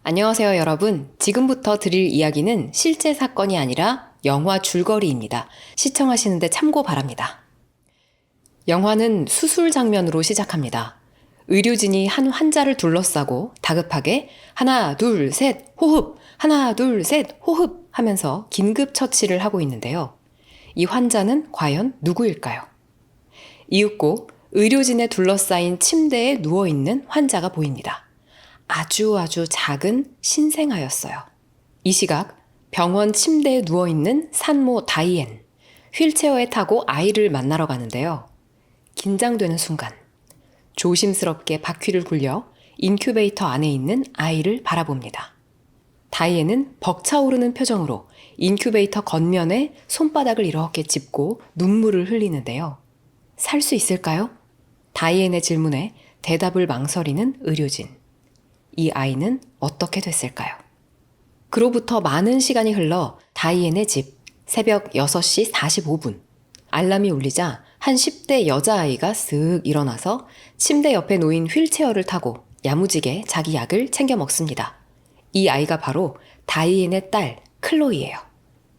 안녕하세요, 여러분. 지금부터 드릴 이야기는 실제 사건이 아니라 영화 줄거리입니다. 시청하시는데 참고 바랍니다. 영화는 수술 장면으로 시작합니다. 의료진이 한 환자를 둘러싸고 다급하게 하나, 둘, 셋, 호흡! 하나, 둘, 셋, 호흡! 하면서 긴급 처치를 하고 있는데요. 이 환자는 과연 누구일까요? 이윽고 의료진에 둘러싸인 침대에 누워있는 환자가 보입니다. 아주 작은 신생아였어요. 이 시각 병원 침대에 누워있는 산모 다이앤, 휠체어에 타고 아이를 만나러 가는데요. 긴장되는 순간 조심스럽게 바퀴를 굴려 인큐베이터 안에 있는 아이를 바라봅니다. 다이앤은 벅차오르는 표정으로 인큐베이터 겉면에 손바닥을 이렇게 짚고 눈물을 흘리는데요. 살 수 있을까요? 다이앤의 질문에 대답을 망설이는 의료진. 이 아이는 어떻게 됐을까요? 그로부터 많은 시간이 흘러 다이앤의 집 새벽 6시 45분. 알람이 울리자 한 10대 여자아이가 쓱 일어나서 침대 옆에 놓인 휠체어를 타고 야무지게 자기 약을 챙겨 먹습니다. 이 아이가 바로 다이앤의 딸 클로이예요.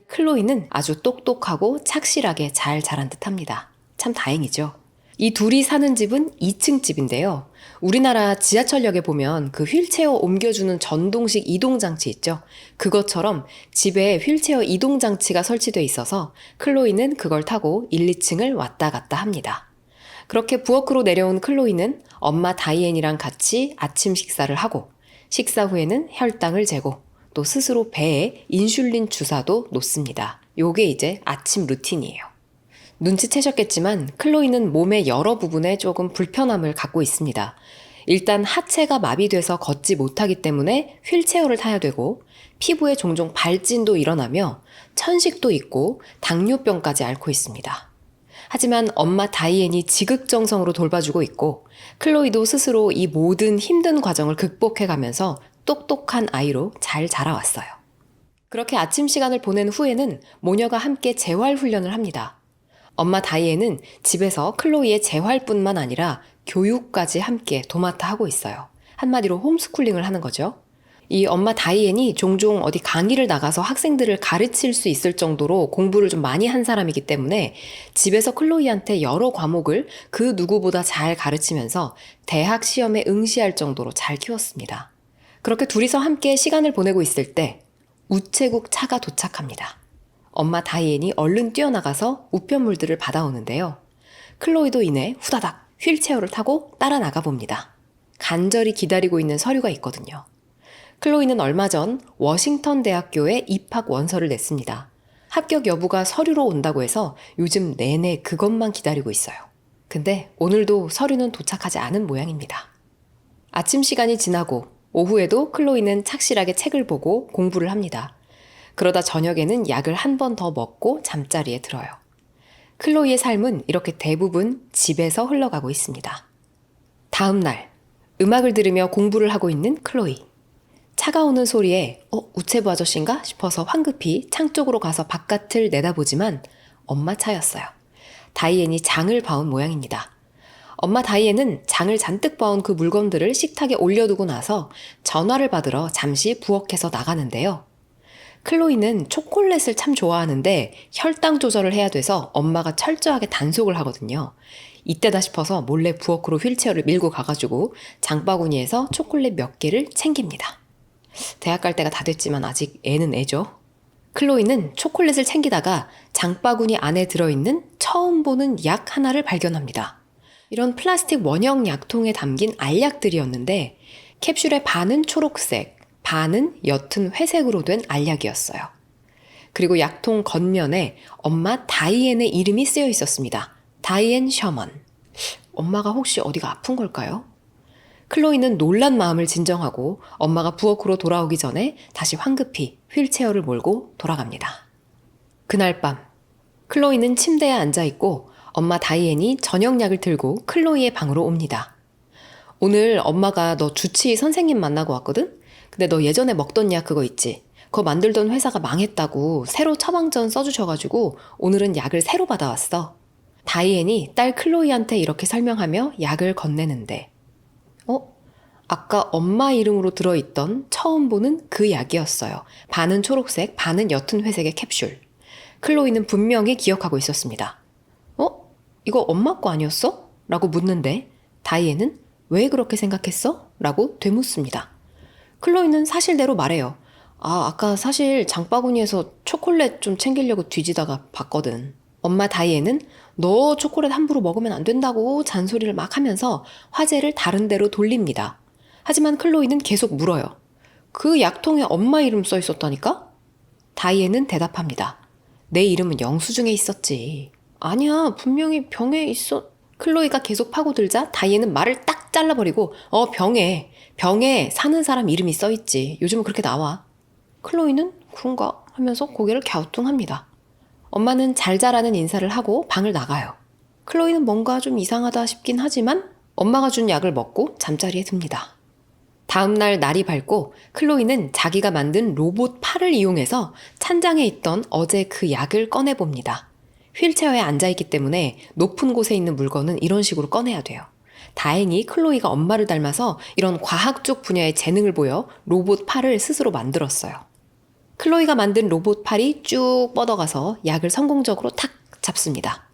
클로이는 아주 똑똑하고 착실하게 잘 자란 듯합니다. 참 다행이죠. 이 둘이 사는 집은 2층 집인데요. 우리나라 지하철역에 보면 그 휠체어 옮겨주는 전동식 이동장치 있죠. 그것처럼 집에 휠체어 이동장치가 설치돼 있어서 클로이는 그걸 타고 1, 2층을 왔다 갔다 합니다. 그렇게 부엌으로 내려온 클로이는 엄마 다이앤이랑 같이 아침 식사를 하고 식사 후에는 혈당을 재고 또 스스로 배에 인슐린 주사도 놓습니다. 요게 이제 아침 루틴이에요. 눈치채셨겠지만 클로이는 몸의 여러 부분에 조금 불편함을 갖고 있습니다. 일단 하체가 마비돼서 걷지 못하기 때문에 휠체어를 타야 되고 피부에 종종 발진도 일어나며 천식도 있고 당뇨병까지 앓고 있습니다. 하지만 엄마 다이앤이 지극정성으로 돌봐주고 있고 클로이도 스스로 이 모든 힘든 과정을 극복해가면서 똑똑한 아이로 잘 자라왔어요. 그렇게 아침 시간을 보낸 후에는 모녀가 함께 재활 훈련을 합니다. 엄마 다이앤은 집에서 클로이의 재활뿐만 아니라 교육까지 함께 도맡아 하고 있어요. 한마디로 홈스쿨링을 하는 거죠. 이 엄마 다이앤이 종종 어디 강의를 나가서 학생들을 가르칠 수 있을 정도로 공부를 좀 많이 한 사람이기 때문에 집에서 클로이한테 여러 과목을 그 누구보다 잘 가르치면서 대학 시험에 응시할 정도로 잘 키웠습니다. 그렇게 둘이서 함께 시간을 보내고 있을 때 우체국 차가 도착합니다. 엄마 다이앤이 얼른 뛰어나가서 우편물들을 받아오는데요. 클로이도 이내 후다닥 휠체어를 타고 따라 나가봅니다. 간절히 기다리고 있는 서류가 있거든요. 클로이는 얼마 전 워싱턴 대학교에 입학 원서를 냈습니다. 합격 여부가 서류로 온다고 해서 요즘 내내 그것만 기다리고 있어요. 근데 오늘도 서류는 도착하지 않은 모양입니다. 아침 시간이 지나고 오후에도 클로이는 착실하게 책을 보고 공부를 합니다. 그러다 저녁에는 약을 한 번 더 먹고 잠자리에 들어요. 클로이의 삶은 이렇게 대부분 집에서 흘러가고 있습니다. 다음 날, 음악을 들으며 공부를 하고 있는 클로이. 차가 오는 소리에 우체부 아저씨인가 싶어서 황급히 창 쪽으로 가서 바깥을 내다보지만 엄마 차였어요. 다이앤이 장을 봐온 모양입니다. 엄마 다이앤은 장을 잔뜩 봐온 그 물건들을 식탁에 올려두고 나서 전화를 받으러 잠시 부엌에서 나가는데요. 클로이는 초콜릿을 참 좋아하는데 혈당 조절을 해야 돼서 엄마가 철저하게 단속을 하거든요. 이때다 싶어서 몰래 부엌으로 휠체어를 밀고 가가지고 장바구니에서 초콜릿 몇 개를 챙깁니다. 대학 갈 때가 다 됐지만 아직 애는 애죠. 클로이는 초콜릿을 챙기다가 장바구니 안에 들어있는 처음 보는 약 하나를 발견합니다. 이런 플라스틱 원형 약통에 담긴 알약들이었는데 캡슐의 반은 초록색, 반은 옅은 회색으로 된 알약이었어요. 그리고 약통 겉면에 엄마 다이앤의 이름이 쓰여 있었습니다. 다이앤 셔먼. 엄마가 혹시 어디가 아픈 걸까요? 클로이는 놀란 마음을 진정하고 엄마가 부엌으로 돌아오기 전에 다시 황급히 휠체어를 몰고 돌아갑니다. 그날 밤, 클로이는 침대에 앉아있고 엄마 다이앤이 저녁약을 들고 클로이의 방으로 옵니다. 오늘 엄마가 너 주치의 선생님 만나고 왔거든? 근데 너 예전에 먹던 약 그거 있지? 그거 만들던 회사가 망했다고 새로 처방전 써주셔가지고 오늘은 약을 새로 받아왔어. 다이앤이 딸 클로이한테 이렇게 설명하며 약을 건네는데 아까 엄마 이름으로 들어있던 처음 보는 그 약이었어요. 반은 초록색, 반은 옅은 회색의 캡슐. 클로이는 분명히 기억하고 있었습니다. 이거 엄마 거 아니었어? 라고 묻는데 다이앤은 왜 그렇게 생각했어? 라고 되묻습니다. 클로이는 사실대로 말해요. 아까 사실 장바구니에서 초콜릿 좀 챙기려고 뒤지다가 봤거든. 엄마 다이앤은 너 초콜릿 함부로 먹으면 안 된다고 잔소리를 막 하면서 화제를 다른 데로 돌립니다. 하지만 클로이는 계속 물어요. 그 약통에 엄마 이름 써 있었다니까? 다이앤은 대답합니다. 내 이름은 영수증에 있었지. 아니야, 분명히 병에 있어. 클로이가 계속 파고들자 다이앤은 말을 딱 잘라버리고 병에 사는 사람 이름이 써있지. 요즘은 그렇게 나와. 클로이는 그런가 하면서 고개를 갸우뚱합니다. 엄마는 잘 자라는 인사를 하고 방을 나가요. 클로이는 뭔가 좀 이상하다 싶긴 하지만 엄마가 준 약을 먹고 잠자리에 듭니다. 다음날 날이 밝고 클로이는 자기가 만든 로봇 팔을 이용해서 찬장에 있던 어제 그 약을 꺼내봅니다. 휠체어에 앉아있기 때문에 높은 곳에 있는 물건은 이런 식으로 꺼내야 돼요. 다행히 클로이가 엄마를 닮아서 이런 과학 쪽 분야의 재능을 보여 로봇 팔을 스스로 만들었어요. 클로이가 만든 로봇 팔이 쭉 뻗어가서 약을 성공적으로 탁 잡습니다.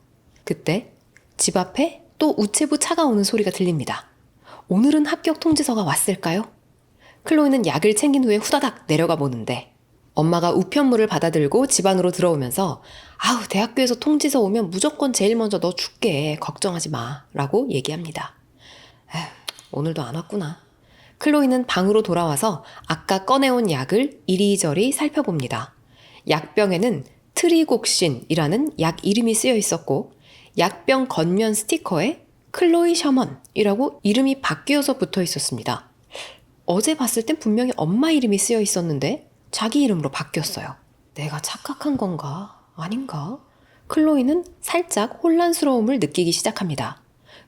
그때 집 앞에 또 우체부 차가 오는 소리가 들립니다. 오늘은 합격 통지서가 왔을까요? 클로이는 약을 챙긴 후에 후다닥 내려가 보는데 엄마가 우편물을 받아들고 집 안으로 들어오면서 대학교에서 통지서 오면 무조건 제일 먼저 너 줄게. 걱정하지 마. 라고 얘기합니다. 오늘도 안 왔구나. 클로이는 방으로 돌아와서 아까 꺼내온 약을 이리저리 살펴봅니다. 약병에는 트리곡신이라는 약 이름이 쓰여 있었고 약병 겉면 스티커에 클로이 셔먼이라고 이름이 바뀌어서 붙어 있었습니다. 어제 봤을 땐 분명히 엄마 이름이 쓰여 있었는데 자기 이름으로 바뀌었어요. 내가 착각한 건가? 아닌가? 클로이는 살짝 혼란스러움을 느끼기 시작합니다.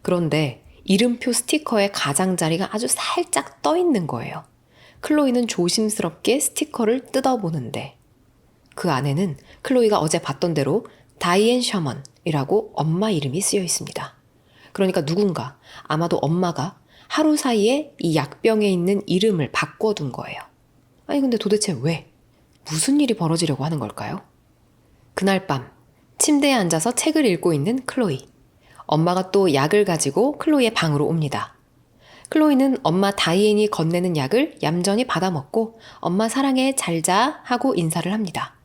그런데 이름표 스티커의 가장자리가 아주 살짝 떠 있는 거예요. 클로이는 조심스럽게 스티커를 뜯어보는데 그 안에는 클로이가 어제 봤던 대로 다이앤 셔먼이라고 엄마 이름이 쓰여 있습니다. 그러니까 누군가, 아마도 엄마가 하루 사이에 이 약병에 있는 이름을 바꿔둔 거예요. 근데 도대체 왜? 무슨 일이 벌어지려고 하는 걸까요? 그날 밤 침대에 앉아서 책을 읽고 있는 클로이. 엄마가 또 약을 가지고 클로이의 방으로 옵니다. 클로이는 엄마 다이앤이 건네는 약을 얌전히 받아먹고 엄마 사랑해 잘 자 하고 인사를 합니다.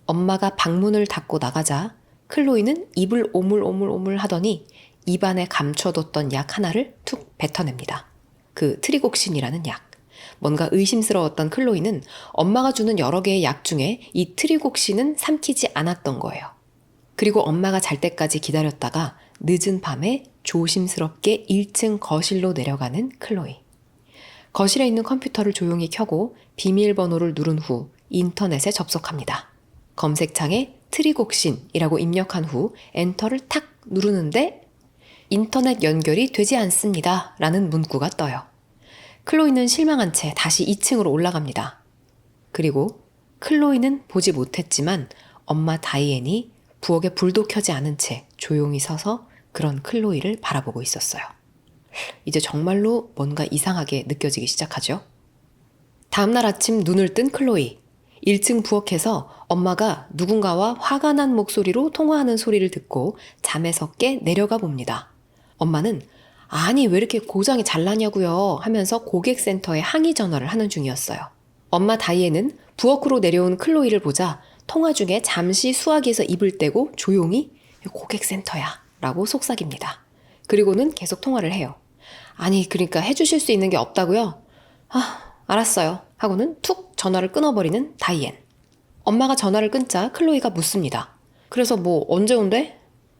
엄마가 방문을 닫고 나가자 클로이는 입을 오물오물 하더니 입안에 감춰뒀던 약 하나를 툭 뱉어냅니다. 그 트리곡신이라는 약. 뭔가 의심스러웠던 클로이는 엄마가 주는 여러 개의 약 중에 이 트리곡신은 삼키지 않았던 거예요. 그리고 엄마가 잘 때까지 기다렸다가 늦은 밤에 조심스럽게 1층 거실로 내려가는 클로이. 거실에 있는 컴퓨터를 조용히 켜고 비밀번호를 누른 후 인터넷에 접속합니다. 검색창에 트리곡신이라고 입력한 후 엔터를 탁 누르는데 인터넷 연결이 되지 않습니다. 라는 문구가 떠요. 클로이는 실망한 채 다시 2층으로 올라갑니다. 그리고 클로이는 보지 못했지만 엄마 다이앤이 부엌에 불도 켜지 않은 채 조용히 서서 그런 클로이를 바라보고 있었어요. 이제 정말로 뭔가 이상하게 느껴지기 시작하죠. 다음날 아침 눈을 뜬 클로이. 1층 부엌에서 엄마가 누군가와 화가 난 목소리로 통화하는 소리를 듣고 잠에서 깨 내려가 봅니다. 엄마는 아니 왜 이렇게 고장이 잘 나냐고요 하면서 고객센터에 항의 전화를 하는 중이었어요. 엄마 다이앤은 부엌으로 내려온 클로이를 보자 통화 중에 잠시 수화기에서 입을 떼고 조용히 고객센터야 라고 속삭입니다. 그리고는 계속 통화를 해요. 아니 그러니까 해주실 수 있는 게 없다고요? 알았어요 하고는 툭 전화를 끊어버리는 다이앤. 엄마가 전화를 끊자 클로이가 묻습니다. 그래서 뭐 언제 온대?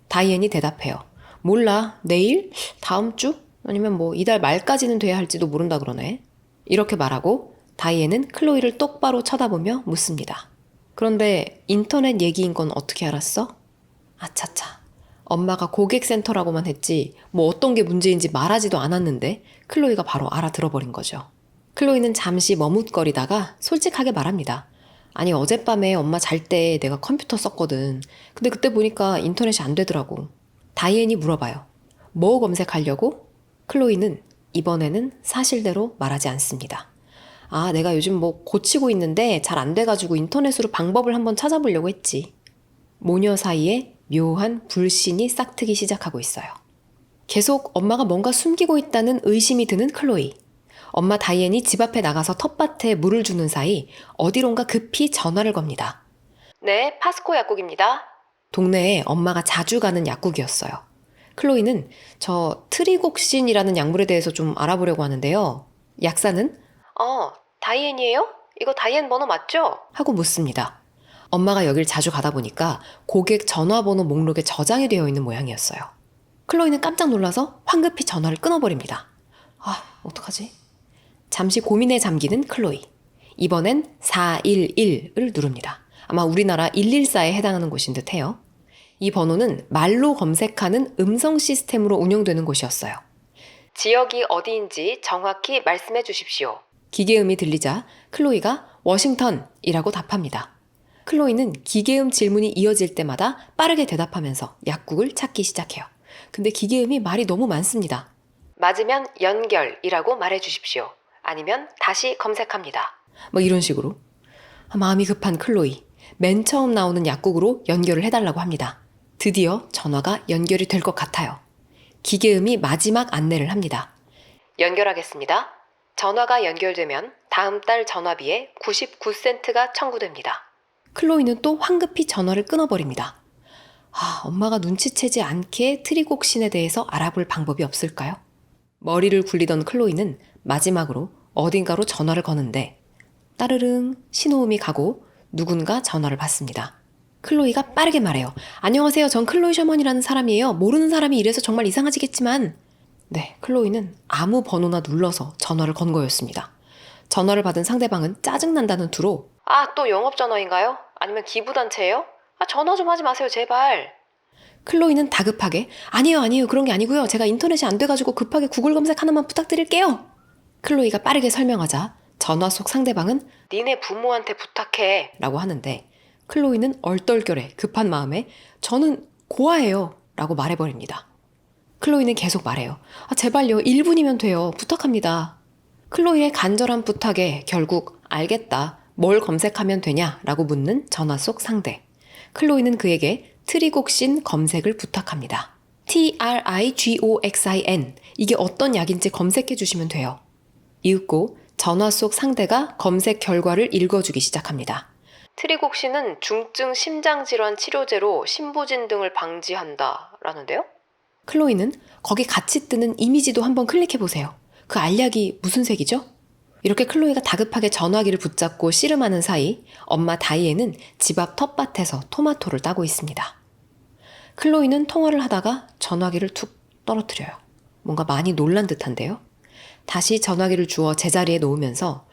다이앤이 대답해요. 몰라. 내일? 다음 주? 아니면 뭐 이달 말까지는 돼야 할지도 모른다 그러네. 이렇게 말하고 다이앤은 클로이를 똑바로 쳐다보며 묻습니다. 그런데 인터넷 얘기인 건 어떻게 알았어? 아차차. 엄마가 고객센터라고만 했지 뭐 어떤 게 문제인지 말하지도 않았는데 클로이가 바로 알아들어버린 거죠. 클로이는 잠시 머뭇거리다가 솔직하게 말합니다. 아니 어젯밤에 엄마 잘 때 내가 컴퓨터 썼거든. 근데 그때 보니까 인터넷이 안 되더라고. 다이앤이 물어봐요. 뭐 검색하려고? 클로이는 이번에는 사실대로 말하지 않습니다. 아, 내가 요즘 뭐 고치고 있는데 잘 안 돼가지고 인터넷으로 방법을 한번 찾아보려고 했지. 모녀 사이에 묘한 불신이 싹트기 시작하고 있어요. 계속 엄마가 뭔가 숨기고 있다는 의심이 드는 클로이. 엄마 다이앤이 집 앞에 나가서 텃밭에 물을 주는 사이 어디론가 급히 전화를 겁니다. 네, 파스코 약국입니다. 동네에 엄마가 자주 가는 약국이었어요. 클로이는 저 트리곡신이라는 약물에 대해서 좀 알아보려고 하는데요. 약사는 다이앤이에요? 이거 다이앤 번호 맞죠? 하고 묻습니다. 엄마가 여길 자주 가다 보니까 고객 전화번호 목록에 저장이 되어 있는 모양이었어요. 클로이는 깜짝 놀라서 황급히 전화를 끊어버립니다. 아, 어떡하지? 잠시 고민에 잠기는 클로이. 이번엔 411을 누릅니다. 아마 우리나라 114에 해당하는 곳인 듯해요. 이 번호는 말로 검색하는 음성 시스템으로 운영되는 곳이었어요. 지역이 어디인지 정확히 말씀해 주십시오. 기계음이 들리자 클로이가 워싱턴이라고 답합니다. 클로이는 기계음 질문이 이어질 때마다 빠르게 대답하면서 약국을 찾기 시작해요. 근데 기계음이 말이 너무 많습니다. 맞으면 연결이라고 말해 주십시오. 아니면 다시 검색합니다. 뭐 이런 식으로. 마음이 급한 클로이. 맨 처음 나오는 약국으로 연결을 해달라고 합니다. 드디어 전화가 연결이 될 것 같아요. 기계음이 마지막 안내를 합니다. 연결하겠습니다. 전화가 연결되면 다음 달 전화비에 99센트가 청구됩니다. 클로이는 또 황급히 전화를 끊어버립니다. 엄마가 눈치채지 않게 트리곡신에 대해서 알아볼 방법이 없을까요? 머리를 굴리던 클로이는 마지막으로 어딘가로 전화를 거는데 따르릉 신호음이 가고 누군가 전화를 받습니다. 클로이가 빠르게 말해요. 안녕하세요. 전 클로이 셔먼이라는 사람이에요. 모르는 사람이 이래서 정말 이상하지겠지만. 네, 클로이는 아무 번호나 눌러서 전화를 건 거였습니다. 전화를 받은 상대방은 짜증난다는 투로 또 영업전화인가요? 아니면 기부단체예요? 전화 좀 하지 마세요, 제발. 클로이는 다급하게 아니에요. 그런 게 아니고요. 제가 인터넷이 안 돼가지고 급하게 구글 검색 하나만 부탁드릴게요. 클로이가 빠르게 설명하자 전화 속 상대방은 니네 부모한테 부탁해 라고 하는데 클로이는 얼떨결에 급한 마음에 저는 고아예요 라고 말해버립니다. 클로이는 계속 말해요. 제발요. 1분이면 돼요. 부탁합니다. 클로이의 간절한 부탁에 결국 알겠다. 뭘 검색하면 되냐 라고 묻는 전화 속 상대. 클로이는 그에게 트리곡신 검색을 부탁합니다. TRIGOXIN. 이게 어떤 약인지 검색해 주시면 돼요. 이윽고 전화 속 상대가 검색 결과를 읽어주기 시작합니다. 트리곡신은 중증 심장질환 치료제로 심부진 등을 방지한다 라는데요? 클로이는 거기 같이 뜨는 이미지도 한번 클릭해보세요. 그 알약이 무슨 색이죠? 이렇게 클로이가 다급하게 전화기를 붙잡고 씨름하는 사이 엄마 다이앤은 집 앞 텃밭에서 토마토를 따고 있습니다. 클로이는 통화를 하다가 전화기를 툭 떨어뜨려요. 뭔가 많이 놀란 듯한데요. 다시 전화기를 주워 제자리에 놓으면서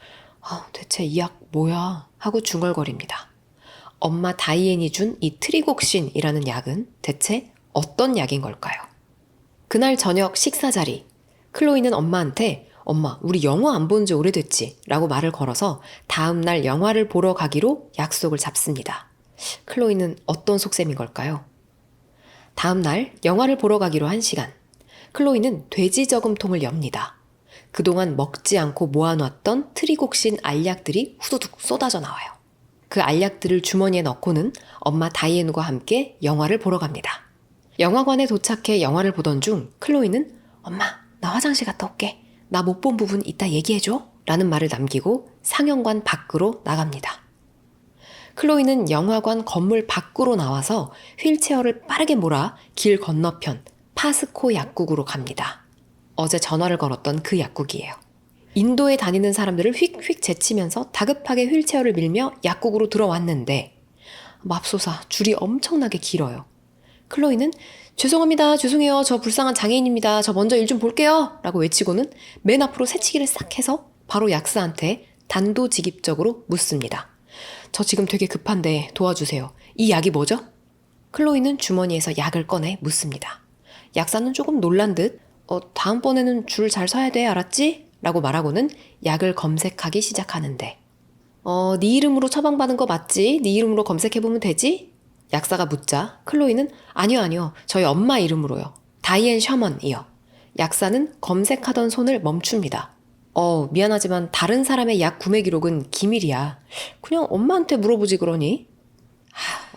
대체 이 약 뭐야? 하고 중얼거립니다. 엄마 다이앤이 준 이 트리곡신이라는 약은 대체 어떤 약인 걸까요? 그날 저녁 식사 자리. 클로이는 엄마한테 엄마, 우리 영화 안 본 지 오래됐지? 라고 말을 걸어서 다음 날 영화를 보러 가기로 약속을 잡습니다. 클로이는 어떤 속셈인 걸까요? 다음 날 영화를 보러 가기로 한 시간. 클로이는 돼지 저금통을 엽니다. 그동안 먹지 않고 모아놨던 트리곡신 알약들이 후두둑 쏟아져 나와요. 그 알약들을 주머니에 넣고는 엄마 다이앤과 함께 영화를 보러 갑니다. 영화관에 도착해 영화를 보던 중 클로이는 엄마, 나 화장실 갔다 올게. 나 못 본 부분 이따 얘기해줘. 라는 말을 남기고 상영관 밖으로 나갑니다. 클로이는 영화관 건물 밖으로 나와서 휠체어를 빠르게 몰아 길 건너편 파스코 약국으로 갑니다. 어제 전화를 걸었던 그 약국이에요. 인도에 다니는 사람들을 휙휙 제치면서 다급하게 휠체어를 밀며 약국으로 들어왔는데 맙소사 줄이 엄청나게 길어요. 클로이는 죄송합니다. 죄송해요. 저 불쌍한 장애인입니다. 저 먼저 일 좀 볼게요. 라고 외치고는 맨 앞으로 새치기를 싹 해서 바로 약사한테 단도직입적으로 묻습니다. 저 지금 되게 급한데 도와주세요. 이 약이 뭐죠? 클로이는 주머니에서 약을 꺼내 묻습니다. 약사는 조금 놀란 듯 다음번에는 줄 잘 서야 돼. 알았지? 라고 말하고는 약을 검색하기 시작하는데 네 이름으로 처방받은 거 맞지? 네 이름으로 검색해보면 되지? 약사가 묻자 클로이는 아니요. 저희 엄마 이름으로요. 다이앤 셔먼이요. 약사는 검색하던 손을 멈춥니다. 미안하지만 다른 사람의 약 구매 기록은 기밀이야. 그냥 엄마한테 물어보지 그러니?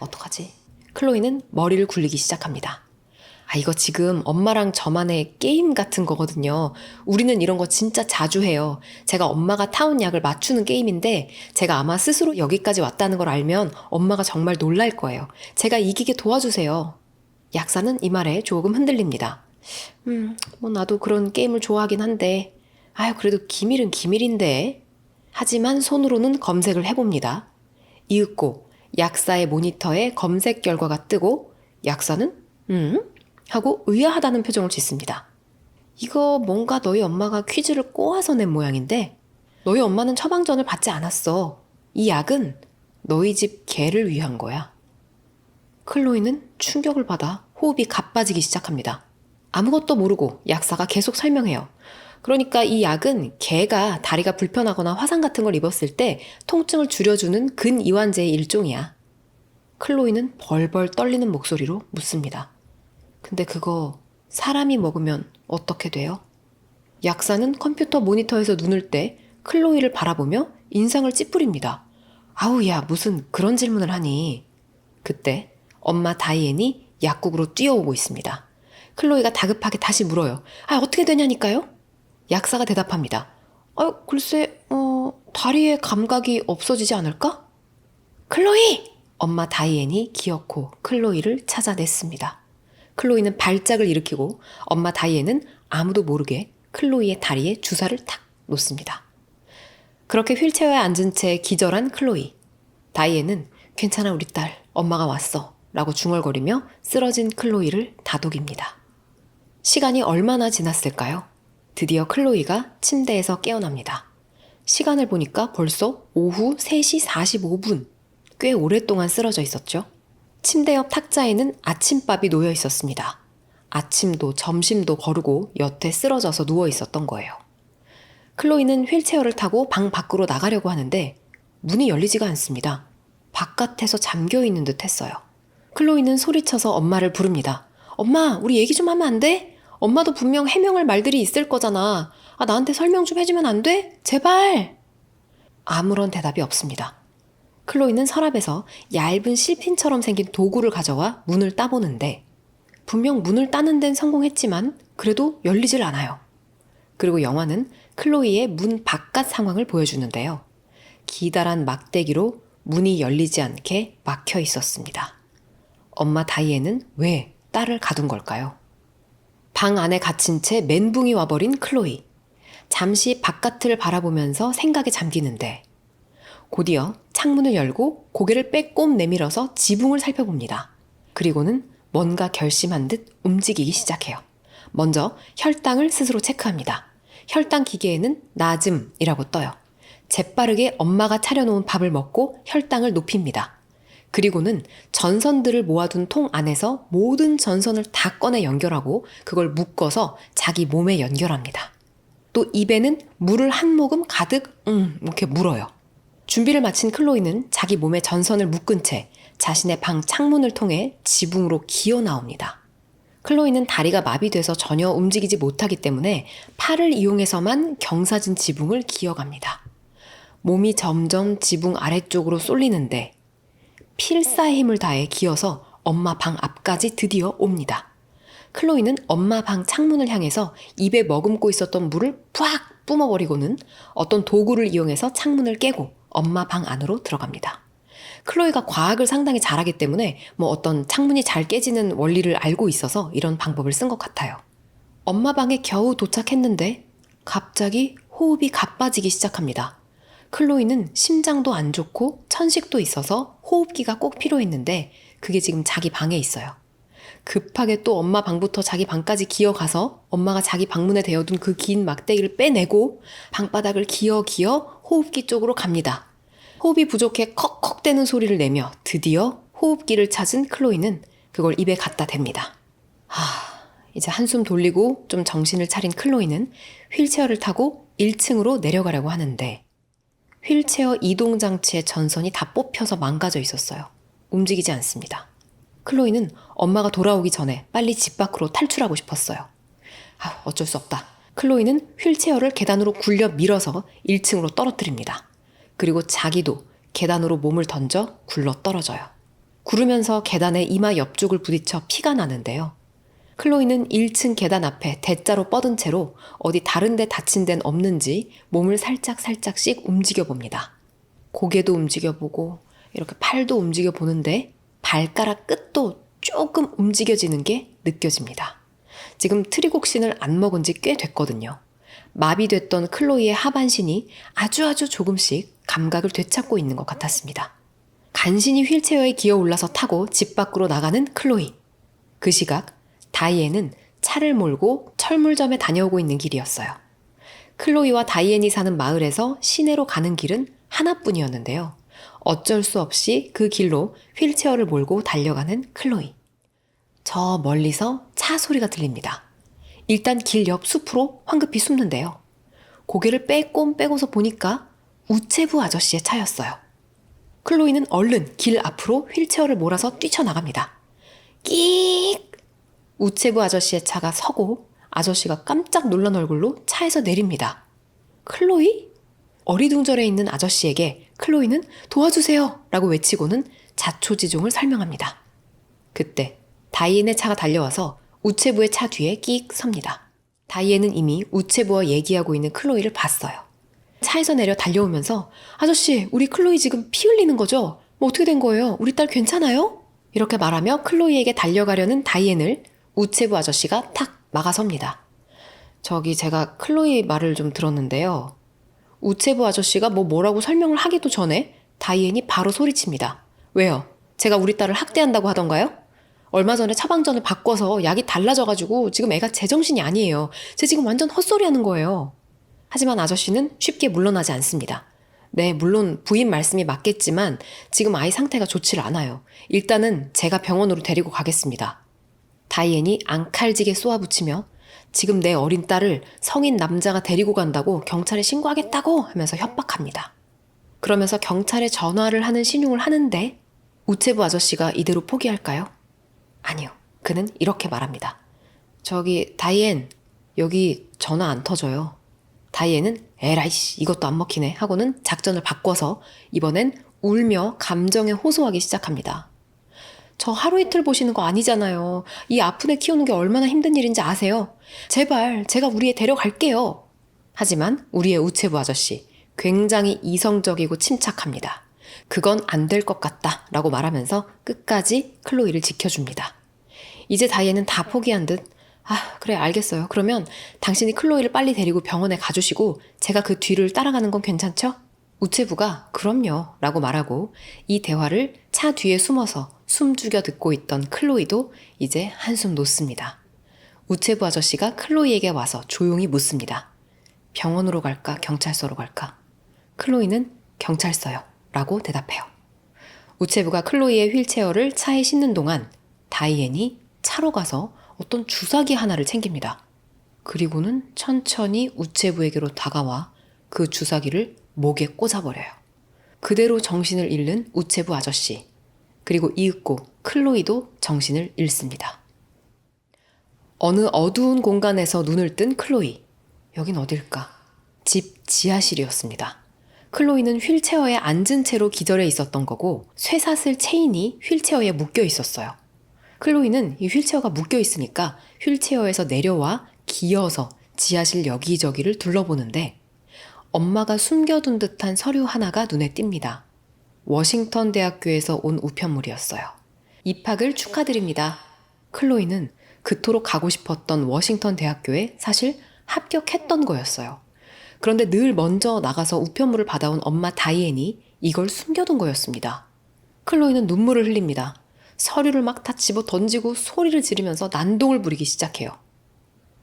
어떡하지? 클로이는 머리를 굴리기 시작합니다. 이거 지금 엄마랑 저만의 게임 같은 거거든요. 우리는 이런 거 진짜 자주 해요. 제가 엄마가 타온 약을 맞추는 게임인데 제가 아마 스스로 여기까지 왔다는 걸 알면 엄마가 정말 놀랄 거예요. 제가 이기게 도와주세요. 약사는 이 말에 조금 흔들립니다. 나도 그런 게임을 좋아하긴 한데 그래도 기밀은 기밀인데. 하지만 손으로는 검색을 해봅니다. 이윽고 약사의 모니터에 검색 결과가 뜨고 약사는 하고 의아하다는 표정을 짓습니다. 이거 뭔가 너희 엄마가 퀴즈를 꼬아서 낸 모양인데 너희 엄마는 처방전을 받지 않았어. 이 약은 너희 집 개를 위한 거야. 클로이는 충격을 받아 호흡이 가빠지기 시작합니다. 아무것도 모르고 약사가 계속 설명해요. 그러니까 이 약은 개가 다리가 불편하거나 화상 같은 걸 입었을 때 통증을 줄여주는 근이완제의 일종이야. 클로이는 벌벌 떨리는 목소리로 묻습니다. 근데 그거 사람이 먹으면 어떻게 돼요? 약사는 컴퓨터 모니터에서 눈을 떼 클로이를 바라보며 인상을 찌푸립니다. 야, 무슨 그런 질문을 하니? 그때 엄마 다이앤이 약국으로 뛰어오고 있습니다. 클로이가 다급하게 다시 물어요. 어떻게 되냐니까요? 약사가 대답합니다. 글쎄, 다리의 감각이 없어지지 않을까? 클로이! 엄마 다이앤이 기어코 클로이를 찾아냈습니다. 클로이는 발작을 일으키고 엄마 다이앤은 아무도 모르게 클로이의 다리에 주사를 탁 놓습니다. 그렇게 휠체어에 앉은 채 기절한 클로이. 다이앤은 괜찮아 우리 딸, 엄마가 왔어 라고 중얼거리며 쓰러진 클로이를 다독입니다. 시간이 얼마나 지났을까요? 드디어 클로이가 침대에서 깨어납니다. 시간을 보니까 벌써 오후 3시 45분. 꽤 오랫동안 쓰러져 있었죠. 침대 옆 탁자에는 아침밥이 놓여 있었습니다. 아침도 점심도 거르고 여태 쓰러져서 누워 있었던 거예요. 클로이는 휠체어를 타고 방 밖으로 나가려고 하는데 문이 열리지가 않습니다. 바깥에서 잠겨 있는 듯 했어요. 클로이는 소리쳐서 엄마를 부릅니다. 엄마, 우리 얘기 좀 하면 안 돼? 엄마도 분명 해명할 말들이 있을 거잖아. 나한테 설명 좀 해주면 안 돼? 제발! 아무런 대답이 없습니다. 클로이는 서랍에서 얇은 실핀처럼 생긴 도구를 가져와 문을 따보는데 분명 문을 따는 데는 성공했지만 그래도 열리질 않아요. 그리고 영화는 클로이의 문 바깥 상황을 보여주는데요. 기다란 막대기로 문이 열리지 않게 막혀 있었습니다. 엄마 다이앤은 왜 딸을 가둔 걸까요? 방 안에 갇힌 채 멘붕이 와버린 클로이. 잠시 바깥을 바라보면서 생각에 잠기는데 곧이어 창문을 열고 고개를 빼꼼 내밀어서 지붕을 살펴봅니다. 그리고는 뭔가 결심한 듯 움직이기 시작해요. 먼저 혈당을 스스로 체크합니다. 혈당 기계에는 나즘이라고 떠요. 재빠르게 엄마가 차려놓은 밥을 먹고 혈당을 높입니다. 그리고는 전선들을 모아둔 통 안에서 모든 전선을 다 꺼내 연결하고 그걸 묶어서 자기 몸에 연결합니다. 또 입에는 물을 한 모금 가득 이렇게 물어요. 준비를 마친 클로이는 자기 몸에 전선을 묶은 채 자신의 방 창문을 통해 지붕으로 기어 나옵니다. 클로이는 다리가 마비돼서 전혀 움직이지 못하기 때문에 팔을 이용해서만 경사진 지붕을 기어갑니다. 몸이 점점 지붕 아래쪽으로 쏠리는데 필사의 힘을 다해 기어서 엄마 방 앞까지 드디어 옵니다. 클로이는 엄마 방 창문을 향해서 입에 머금고 있었던 물을 팍 뿜어버리고는 어떤 도구를 이용해서 창문을 깨고 엄마 방 안으로 들어갑니다. 클로이가 과학을 상당히 잘하기 때문에 어떤 창문이 잘 깨지는 원리를 알고 있어서 이런 방법을 쓴 것 같아요. 엄마 방에 겨우 도착했는데 갑자기 호흡이 가빠지기 시작합니다. 클로이는 심장도 안 좋고 천식도 있어서 호흡기가 꼭 필요했는데 그게 지금 자기 방에 있어요. 급하게 또 엄마 방부터 자기 방까지 기어가서 엄마가 자기 방문에 대어둔 그 긴 막대기를 빼내고 방바닥을 기어 호흡기 쪽으로 갑니다. 호흡이 부족해 컥컥대는 소리를 내며 드디어 호흡기를 찾은 클로이는 그걸 입에 갖다 댑니다. 이제 한숨 돌리고 좀 정신을 차린 클로이는 휠체어를 타고 1층으로 내려가려고 하는데 휠체어 이동장치의 전선이 다 뽑혀서 망가져 있었어요. 움직이지 않습니다. 클로이는 엄마가 돌아오기 전에 빨리 집 밖으로 탈출하고 싶었어요. 어쩔 수 없다. 클로이는 휠체어를 계단으로 굴려 밀어서 1층으로 떨어뜨립니다. 그리고 자기도 계단으로 몸을 던져 굴러 떨어져요. 구르면서 계단에 이마 옆쪽을 부딪혀 피가 나는데요. 클로이는 1층 계단 앞에 대자로 뻗은 채로 어디 다른 데 다친 데는 없는지 몸을 살짝씩 움직여 봅니다. 고개도 움직여보고 이렇게 팔도 움직여보는데 발가락 끝도 조금 움직여지는 게 느껴집니다. 지금 트리곡신을 안 먹은 지 꽤 됐거든요. 마비됐던 클로이의 하반신이 아주 조금씩 감각을 되찾고 있는 것 같았습니다. 간신히 휠체어에 기어 올라서 타고 집 밖으로 나가는 클로이. 그 시각 다이앤은 차를 몰고 철물점에 다녀오고 있는 길이었어요. 클로이와 다이앤이 사는 마을에서 시내로 가는 길은 하나뿐이었는데요. 어쩔 수 없이 그 길로 휠체어를 몰고 달려가는 클로이. 저 멀리서 차 소리가 들립니다. 일단 길 옆 숲으로 황급히 숨는데요. 고개를 빼꼼빼고서 보니까 우체부 아저씨의 차였어요. 클로이는 얼른 길 앞으로 휠체어를 몰아서 뛰쳐나갑니다. 끼익! 우체부 아저씨의 차가 서고 아저씨가 깜짝 놀란 얼굴로 차에서 내립니다. 클로이? 어리둥절해 있는 아저씨에게 클로이는 도와주세요! 라고 외치고는 자초지종을 설명합니다. 그때 다이앤의 차가 달려와서 우체부의 차 뒤에 끼익 섭니다. 다이앤은 이미 우체부와 얘기하고 있는 클로이를 봤어요. 차에서 내려 달려오면서 아저씨, 우리 클로이 지금 피 흘리는 거죠? 뭐 어떻게 된 거예요? 우리 딸 괜찮아요? 이렇게 말하며 클로이에게 달려가려는 다이앤을 우체부 아저씨가 탁 막아섭니다. 저기 제가 클로이 말을 좀 들었는데요. 우체부 아저씨가 뭐라고 설명을 하기도 전에 다이앤이 바로 소리칩니다. 왜요? 제가 우리 딸을 학대한다고 하던가요? 얼마 전에 처방전을 바꿔서 약이 달라져가지고 지금 애가 제정신이 아니에요. 쟤 지금 완전 헛소리 하는 거예요. 하지만 아저씨는 쉽게 물러나지 않습니다. 네, 물론 부인 말씀이 맞겠지만 지금 아이 상태가 좋지를 않아요. 일단은 제가 병원으로 데리고 가겠습니다. 다이앤이 앙칼지게 쏘아붙이며 지금 내 어린 딸을 성인 남자가 데리고 간다고 경찰에 신고하겠다고 하면서 협박합니다. 그러면서 경찰에 전화를 하는 신용을 하는데 우체부 아저씨가 이대로 포기할까요? 아니요. 그는 이렇게 말합니다. 저기 다이앤, 여기 전화 안 터져요. 다이앤은 에라이씨 이것도 안 먹히네 하고는 작전을 바꿔서 이번엔 울며 감정에 호소하기 시작합니다. 저 하루 이틀 보시는 거 아니잖아요. 이 아픈 애 키우는 게 얼마나 힘든 일인지 아세요? 제발 제가 우리 애 데려갈게요. 하지만 우리의 우체부 아저씨 굉장히 이성적이고 침착합니다. 그건 안 될 것 같다 라고 말하면서 끝까지 클로이를 지켜줍니다. 이제 다이앤은 다 포기한 듯 그래 알겠어요. 그러면 당신이 클로이를 빨리 데리고 병원에 가주시고 제가 그 뒤를 따라가는 건 괜찮죠? 우체부가 그럼요 라고 말하고 이 대화를 차 뒤에 숨어서 숨죽여 듣고 있던 클로이도 이제 한숨 놓습니다. 우체부 아저씨가 클로이에게 와서 조용히 묻습니다. 병원으로 갈까 경찰서로 갈까? 클로이는 경찰서요 라고 대답해요. 우체부가 클로이의 휠체어를 차에 싣는 동안 다이앤이 차로 가서 어떤 주사기 하나를 챙깁니다. 그리고는 천천히 우체부에게로 다가와 그 주사기를 목에 꽂아버려요. 그대로 정신을 잃는 우체부 아저씨, 그리고 이윽고 클로이도 정신을 잃습니다. 어느 어두운 공간에서 눈을 뜬 클로이. 여긴 어딜까? 집 지하실이었습니다. 클로이는 휠체어에 앉은 채로 기절해 있었던 거고 쇠사슬 체인이 휠체어에 묶여 있었어요. 클로이는 이 휠체어가 묶여 있으니까 휠체어에서 내려와 기어서 지하실 여기저기를 둘러보는데 엄마가 숨겨둔 듯한 서류 하나가 눈에 띕니다. 워싱턴 대학교에서 온 우편물이었어요. 입학을 축하드립니다. 클로이는 그토록 가고 싶었던 워싱턴 대학교에 사실 합격했던 거였어요. 그런데 늘 먼저 나가서 우편물을 받아온 엄마 다이앤이 이걸 숨겨둔 거였습니다. 클로이는 눈물을 흘립니다. 서류를 막 다 집어 던지고 소리를 지르면서 난동을 부리기 시작해요.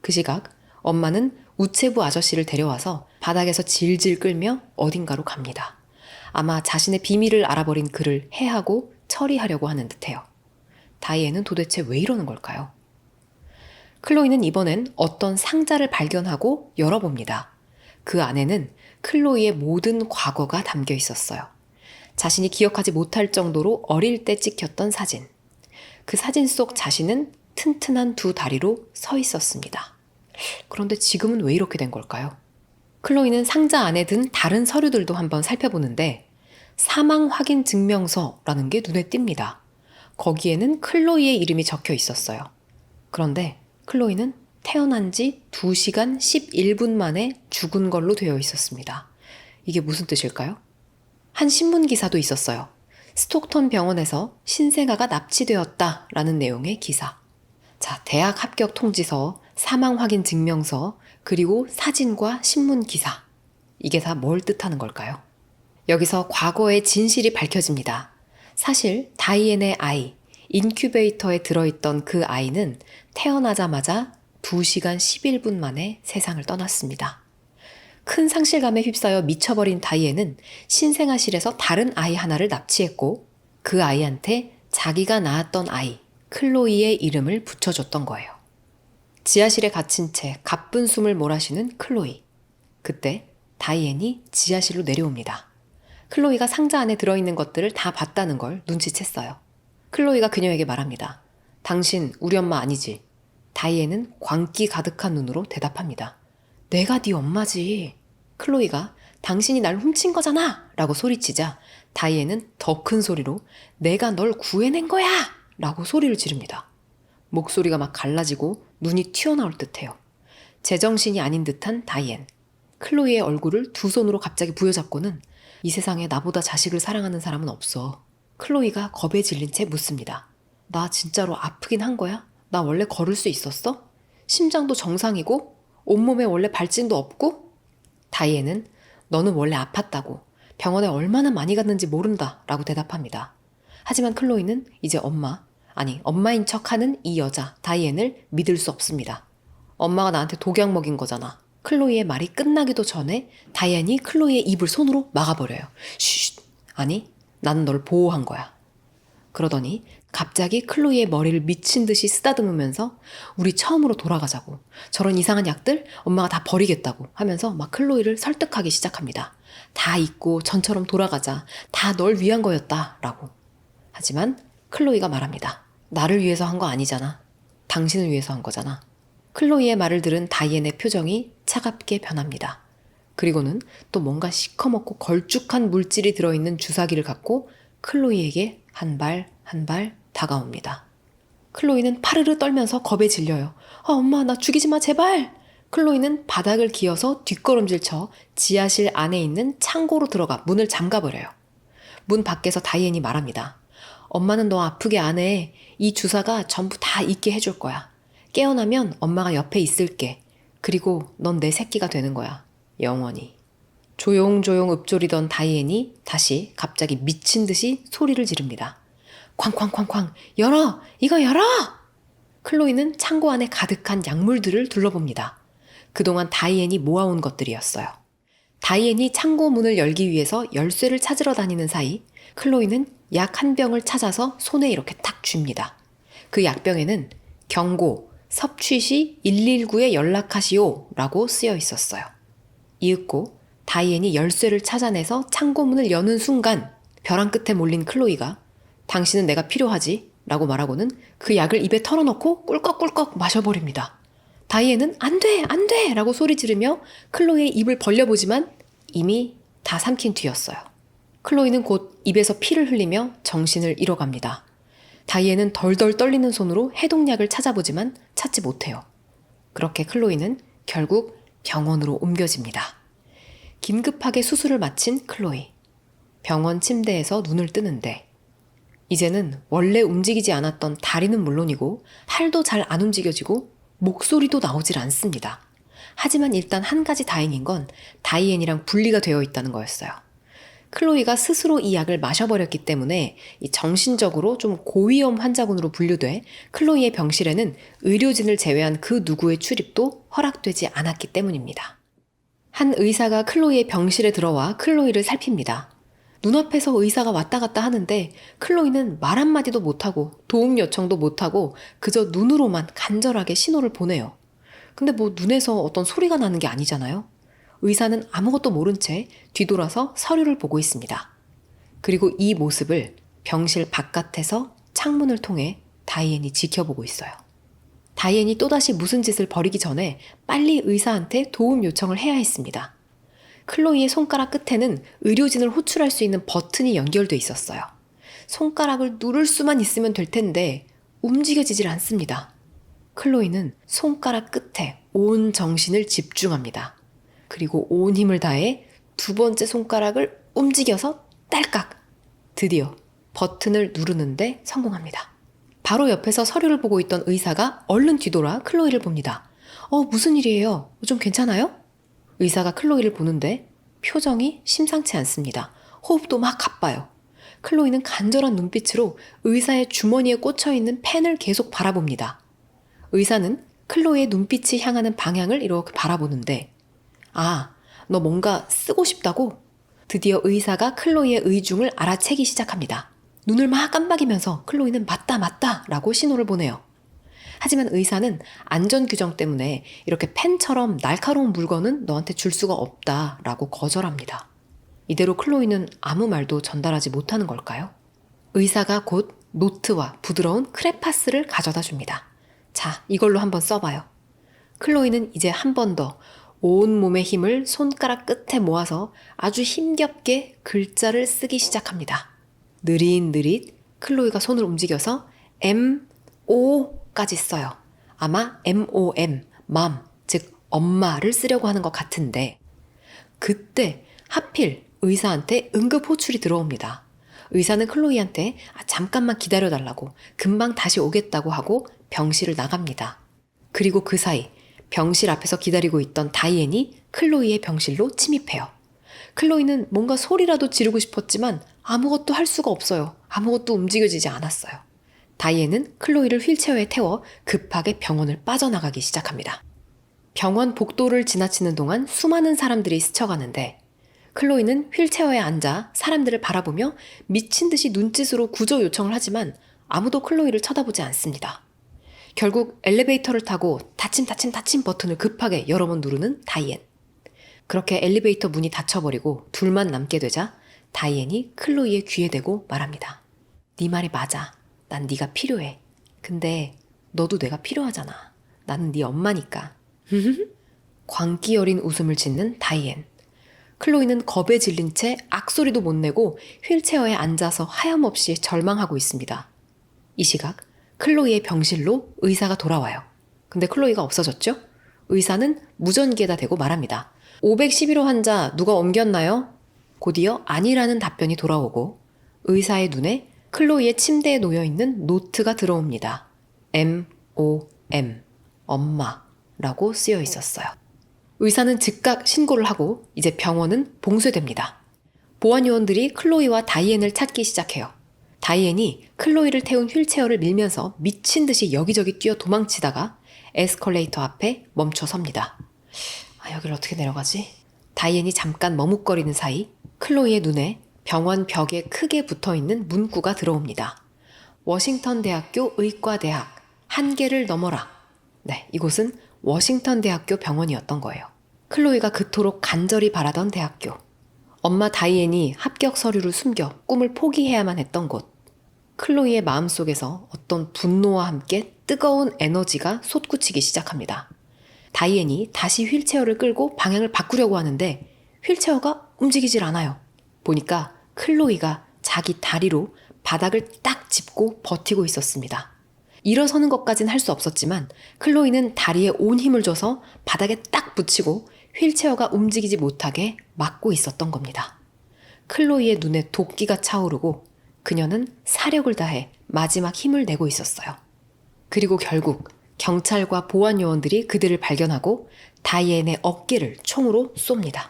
그 시각 엄마는 우체부 아저씨를 데려와서 바닥에서 질질 끌며 어딘가로 갑니다. 아마 자신의 비밀을 알아버린 그를 해하고 처리하려고 하는 듯해요. 다이앤은 도대체 왜 이러는 걸까요? 클로이는 이번엔 어떤 상자를 발견하고 열어봅니다. 그 안에는 클로이의 모든 과거가 담겨 있었어요. 자신이 기억하지 못할 정도로 어릴 때 찍혔던 사진. 그 사진 속 자신은 튼튼한 두 다리로 서 있었습니다. 그런데 지금은 왜 이렇게 된 걸까요? 클로이는 상자 안에 든 다른 서류들도 한번 살펴보는데 사망 확인 증명서라는 게 눈에 띕니다. 거기에는 클로이의 이름이 적혀 있었어요. 그런데 클로이는 태어난 지 2시간 11분 만에 죽은 걸로 되어 있었습니다. 이게 무슨 뜻일까요? 한 신문 기사도 있었어요. 스톡턴 병원에서 신생아가 납치되었다라는 내용의 기사. 자, 대학 합격 통지서, 사망 확인 증명서, 그리고 사진과 신문 기사. 이게 다 뭘 뜻하는 걸까요? 여기서 과거의 진실이 밝혀집니다. 사실 다이앤의 아이, 인큐베이터에 들어있던 그 아이는 태어나자마자 2시간 11분 만에 세상을 떠났습니다. 큰 상실감에 휩싸여 미쳐버린 다이앤은 신생아실에서 다른 아이 하나를 납치했고 그 아이한테 자기가 낳았던 아이, 클로이의 이름을 붙여줬던 거예요. 지하실에 갇힌 채 가쁜 숨을 몰아쉬는 클로이. 그때 다이앤이 지하실로 내려옵니다. 클로이가 상자 안에 들어있는 것들을 다 봤다는 걸 눈치챘어요. 클로이가 그녀에게 말합니다. 당신 우리 엄마 아니지? 다이앤은 광기 가득한 눈으로 대답합니다. 내가 네 엄마지. 클로이가 당신이 날 훔친 거잖아 라고 소리치자 다이앤은 더 큰 소리로 내가 널 구해낸 거야 라고 소리를 지릅니다. 목소리가 막 갈라지고 눈이 튀어나올 듯해요. 제정신이 아닌 듯한 다이앤. 클로이의 얼굴을 두 손으로 갑자기 부여잡고는 이 세상에 나보다 자식을 사랑하는 사람은 없어. 클로이가 겁에 질린 채 묻습니다. 나 진짜로 아프긴 한 거야? 나 원래 걸을 수 있었어? 심장도 정상이고? 온몸에 원래 발진도 없고? 다이앤은 너는 원래 아팠다고. 병원에 얼마나 많이 갔는지 모른다 라고 대답합니다. 하지만 클로이는 이제 엄마인 척하는 이 여자 다이앤을 믿을 수 없습니다. 엄마가 나한테 독약 먹인 거잖아. 클로이의 말이 끝나기도 전에 다이앤이 클로이의 입을 손으로 막아버려요. 쉿! 아니, 나는 널 보호한 거야. 그러더니 갑자기 클로이의 머리를 미친 듯이 쓰다듬으면서 우리 처음으로 돌아가자고. 저런 이상한 약들 엄마가 다 버리겠다고 하면서 막 클로이를 설득하기 시작합니다. 다 잊고 전처럼 돌아가자. 다 널 위한 거였다 라고. 하지만 클로이가 말합니다. 나를 위해서 한 거 아니잖아. 당신을 위해서 한 거잖아. 클로이의 말을 들은 다이앤의 표정이 차갑게 변합니다. 그리고는 또 뭔가 시커멓고 걸쭉한 물질이 들어있는 주사기를 갖고 클로이에게 한 발 한 발 다가옵니다. 클로이는 파르르 떨면서 겁에 질려요. 엄마 나 죽이지 마 제발! 클로이는 바닥을 기어서 뒷걸음질쳐 지하실 안에 있는 창고로 들어가 문을 잠가버려요. 문 밖에서 다이앤이 말합니다. 엄마는 너 아프게 안 해. 이 주사가 전부 다 잊게 해줄 거야. 깨어나면 엄마가 옆에 있을게. 그리고 넌 내 새끼가 되는 거야. 영원히. 조용조용 읊조리던 다이앤이 다시 갑자기 미친 듯이 소리를 지릅니다. 쾅쾅쾅쾅 열어! 이거 열어! 클로이는 창고 안에 가득한 약물들을 둘러봅니다. 그동안 다이앤이 모아온 것들이었어요. 다이앤이 창고 문을 열기 위해서 열쇠를 찾으러 다니는 사이 클로이는 약 한 병을 찾아서 손에 이렇게 탁 줍니다. 그 약병에는 경고, 섭취 시 119에 연락하시오 라고 쓰여 있었어요. 이윽고 다이앤이 열쇠를 찾아내서 창고문을 여는 순간 벼랑 끝에 몰린 클로이가 당신은 내가 필요하지 라고 말하고는 그 약을 입에 털어넣고 꿀꺽꿀꺽 마셔버립니다. 다이앤은 안 돼! 안 돼! 라고 소리 지르며 클로이의 입을 벌려보지만 이미 다 삼킨 뒤였어요. 클로이는 곧 입에서 피를 흘리며 정신을 잃어갑니다. 다이앤은 덜덜 떨리는 손으로 해독약을 찾아보지만 찾지 못해요. 그렇게 클로이는 결국 병원으로 옮겨집니다. 긴급하게 수술을 마친 클로이. 병원 침대에서 눈을 뜨는데 이제는 원래 움직이지 않았던 다리는 물론이고 팔도 잘 안 움직여지고 목소리도 나오질 않습니다. 하지만 일단 한 가지 다행인 건 다이앤이랑 분리가 되어 있다는 거였어요. 클로이가 스스로 이 약을 마셔버렸기 때문에 정신적으로 좀 고위험 환자군으로 분류돼 클로이의 병실에는 의료진을 제외한 그 누구의 출입도 허락되지 않았기 때문입니다. 한 의사가 클로이의 병실에 들어와 클로이를 살핍니다. 눈앞에서 의사가 왔다 갔다 하는데 클로이는 말 한마디도 못하고 도움 요청도 못하고 그저 눈으로만 간절하게 신호를 보내요. 근데 눈에서 어떤 소리가 나는 게 아니잖아요. 의사는 아무것도 모른 채 뒤돌아서 서류를 보고 있습니다. 그리고 이 모습을 병실 바깥에서 창문을 통해 다이앤이 지켜보고 있어요. 다이앤이 또다시 무슨 짓을 벌이기 전에 빨리 의사한테 도움 요청을 해야 했습니다. 클로이의 손가락 끝에는 의료진을 호출할 수 있는 버튼이 연결돼 있었어요. 손가락을 누를 수만 있으면 될 텐데 움직여지질 않습니다. 클로이는 손가락 끝에 온 정신을 집중합니다. 그리고 온 힘을 다해 두 번째 손가락을 움직여서 딸깍! 드디어 버튼을 누르는데 성공합니다. 바로 옆에서 서류를 보고 있던 의사가 얼른 뒤돌아 클로이를 봅니다. 무슨 일이에요? 좀 괜찮아요? 의사가 클로이를 보는데 표정이 심상치 않습니다. 호흡도 막 가빠요. 클로이는 간절한 눈빛으로 의사의 주머니에 꽂혀있는 펜을 계속 바라봅니다. 의사는 클로이의 눈빛이 향하는 방향을 이렇게 바라보는데 너 뭔가 쓰고 싶다고? 드디어 의사가 클로이의 의중을 알아채기 시작합니다. 눈을 막 깜박이면서 클로이는 맞다 라고 신호를 보내요. 하지만 의사는 안전규정 때문에 이렇게 펜처럼 날카로운 물건은 너한테 줄 수가 없다 라고 거절합니다. 이대로 클로이는 아무 말도 전달하지 못하는 걸까요? 의사가 곧 노트와 부드러운 크레파스를 가져다 줍니다. 자, 이걸로 한번 써봐요. 클로이는 이제 한 번 더 온몸의 힘을 손가락 끝에 모아서 아주 힘겹게 글자를 쓰기 시작합니다. 느릿느릿 클로이가 손을 움직여서 M-O 까지 써요. 아마 M-O-M, mom, 즉 엄마를 쓰려고 하는 것 같은데 그때 하필 의사한테 응급 호출이 들어옵니다. 의사는 클로이한테 잠깐만 기다려달라고 금방 다시 오겠다고 하고 병실을 나갑니다. 그리고 그 사이 병실 앞에서 기다리고 있던 다이앤이 클로이의 병실로 침입해요. 클로이는 뭔가 소리라도 지르고 싶었지만 아무것도 할 수가 없어요. 아무것도 움직여지지 않았어요. 다이앤은 클로이를 휠체어에 태워 급하게 병원을 빠져나가기 시작합니다. 병원 복도를 지나치는 동안 수많은 사람들이 스쳐가는데 클로이는 휠체어에 앉아 사람들을 바라보며 미친 듯이 눈짓으로 구조 요청을 하지만 아무도 클로이를 쳐다보지 않습니다. 결국 엘리베이터를 타고 닫힘 버튼을 급하게 여러 번 누르는 다이앤. 그렇게 엘리베이터 문이 닫혀버리고 둘만 남게 되자 다이앤이 클로이의 귀에 대고 말합니다. 네 말이 맞아. 난 네가 필요해. 근데 너도 내가 필요하잖아. 나는 네 엄마니까. 광기 어린 웃음을 짓는 다이앤. 클로이는 겁에 질린 채 악소리도 못 내고 휠체어에 앉아서 하염없이 절망하고 있습니다. 이 시각 클로이의 병실로 의사가 돌아와요. 근데 클로이가 없어졌죠? 의사는 무전기에다 대고 말합니다. 511호 환자 누가 옮겼나요? 곧이어 아니라는 답변이 돌아오고 의사의 눈에 클로이의 침대에 놓여있는 노트가 들어옵니다. M-O-M, 엄마라고 쓰여 있었어요. 의사는 즉각 신고를 하고 이제 병원은 봉쇄됩니다. 보안요원들이 클로이와 다이앤을 찾기 시작해요. 다이앤이 클로이를 태운 휠체어를 밀면서 미친 듯이 여기저기 뛰어 도망치다가 에스컬레이터 앞에 멈춰 섭니다. 여기를 어떻게 내려가지? 다이앤이 잠깐 머뭇거리는 사이 클로이의 눈에 병원 벽에 크게 붙어있는 문구가 들어옵니다. 워싱턴 대학교 의과대학 한계를 넘어라. 네, 이곳은 워싱턴 대학교 병원이었던 거예요. 클로이가 그토록 간절히 바라던 대학교. 엄마 다이앤이 합격 서류를 숨겨 꿈을 포기해야만 했던 곳. 클로이의 마음속에서 어떤 분노와 함께 뜨거운 에너지가 솟구치기 시작합니다. 다이앤이 다시 휠체어를 끌고 방향을 바꾸려고 하는데 휠체어가 움직이질 않아요. 보니까 클로이가 자기 다리로 바닥을 딱 짚고 버티고 있었습니다. 일어서는 것까진 할 수 없었지만 클로이는 다리에 온 힘을 줘서 바닥에 딱 붙이고 휠체어가 움직이지 못하게 막고 있었던 겁니다. 클로이의 눈에 도끼가 차오르고 그녀는 사력을 다해 마지막 힘을 내고 있었어요. 그리고 결국 경찰과 보안요원들이 그들을 발견하고 다이앤의 어깨를 총으로 쏩니다.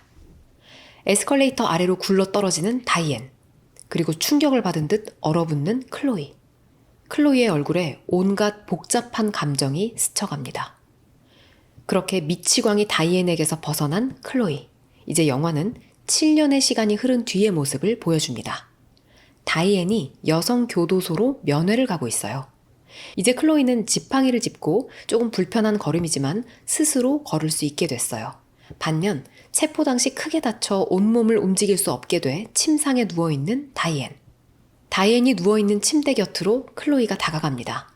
에스컬레이터 아래로 굴러떨어지는 다이앤, 그리고 충격을 받은 듯 얼어붙는 클로이. 클로이의 얼굴에 온갖 복잡한 감정이 스쳐갑니다. 그렇게 미치광이 다이앤에게서 벗어난 클로이. 이제 영화는 7년의 시간이 흐른 뒤의 모습을 보여줍니다. 다이앤이 여성 교도소로 면회를 가고 있어요. 이제 클로이는 지팡이를 짚고 조금 불편한 걸음이지만 스스로 걸을 수 있게 됐어요. 반면 체포 당시 크게 다쳐 온몸을 움직일 수 없게 돼 침상에 누워있는 다이앤. 다이앤이 누워있는 침대 곁으로 클로이가 다가갑니다.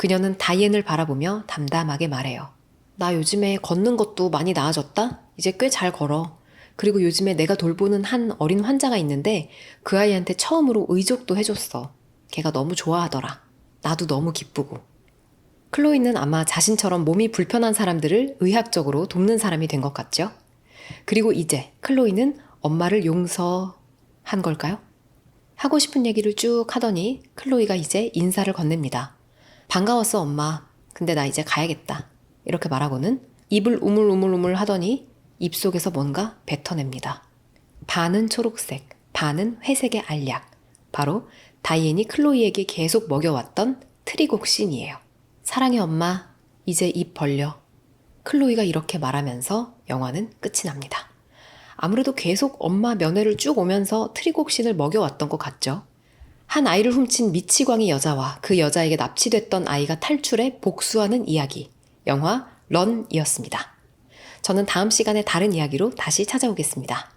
그녀는 다이앤을 바라보며 담담하게 말해요. 나 요즘에 걷는 것도 많이 나아졌다? 이제 꽤 잘 걸어. 그리고 요즘에 내가 돌보는 한 어린 환자가 있는데 그 아이한테 처음으로 의족도 해줬어. 걔가 너무 좋아하더라. 나도 너무 기쁘고. 클로이는 아마 자신처럼 몸이 불편한 사람들을 의학적으로 돕는 사람이 된 것 같죠? 그리고 이제 클로이는 엄마를 용서한 걸까요? 하고 싶은 얘기를 쭉 하더니 클로이가 이제 인사를 건넵니다. 반가웠어, 엄마. 근데 나 이제 가야겠다. 이렇게 말하고는 입을 우물우물우물 하더니 입속에서 뭔가 뱉어냅니다. 반은 초록색, 반은 회색의 알약. 바로 다이앤이 클로이에게 계속 먹여왔던 트리곡신이에요. 사랑해, 엄마. 이제 입 벌려. 클로이가 이렇게 말하면서 영화는 끝이 납니다. 아무래도 계속 엄마 면회를 쭉 오면서 트리곡신을 먹여왔던 것 같죠. 한 아이를 훔친 미치광이 여자와 그 여자에게 납치됐던 아이가 탈출해 복수하는 이야기. 영화 런이었습니다. 저는 다음 시간에 다른 이야기로 다시 찾아오겠습니다.